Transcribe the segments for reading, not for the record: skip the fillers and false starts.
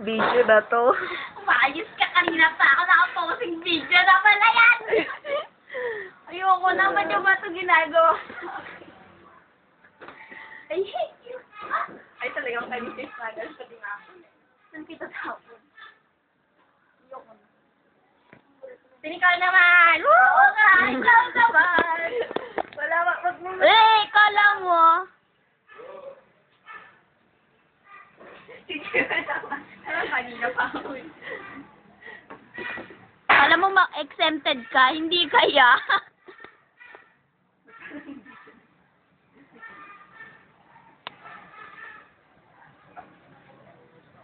Video na to. Umayos ka, kanina pa ako nakaposing video na pala yan. Ayoko naman yung ba ito ginagawa. I hate you. Ay, talagang kanina yung struggle pa din ako. Saan kita tapon? Ayoko na. Sinikal naman! Oo nga! Ikaw naman! Wala ba? Eh, kala mo. Sige naman. Alam, kanina pa ako. Alam mo, exempted ka. Hindi kaya.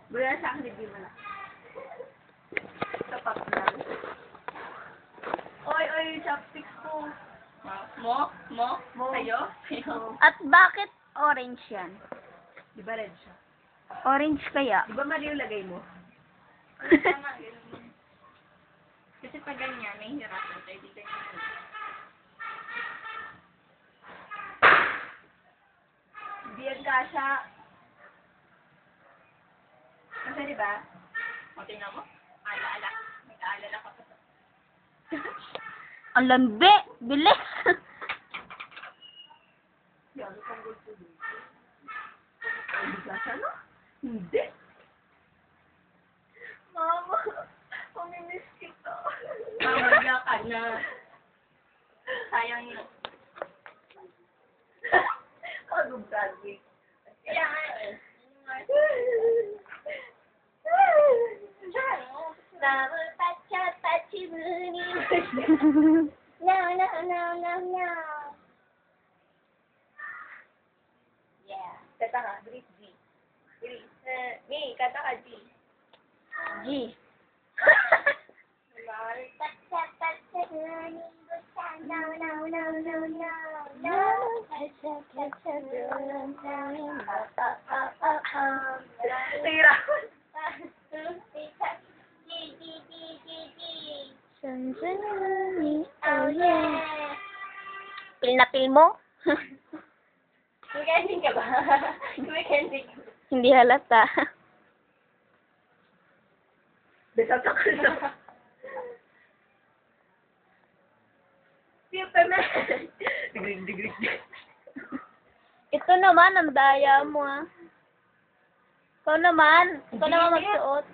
Wala sa akin, hindi mo na. Sapat na. Oy, chopsticks ko. Mo? Sa'yo? At bakit orange yan? Di ba red siya? Orange kaya? Di ba mali yung lagay mo? Kasi pag ganyan, may hirapan tayo. Di ganyan. Hindi yan kasha. Kasi di ba? O, tingnan mo. Ala-ala. May aalala ka pa. Ang lambi! Bilis! Yan, itong gusto din. Hindi kasha, no? Hindi. Mama, pamimiss kita. Mamaya ka na. Sayang yun. Pagod graduate. Kaya nga eh. Yeah. Kata ka, Greek G. Greek. May, kata ka G. G. Tira. Oh yeah. Pil na pil mo? Kumikending ka ba? Kumikending ka ba? Hindi halata. Besato ka na. Superman. Digrig. Ito naman, ang daya mo ah. Ikaw naman magsuot.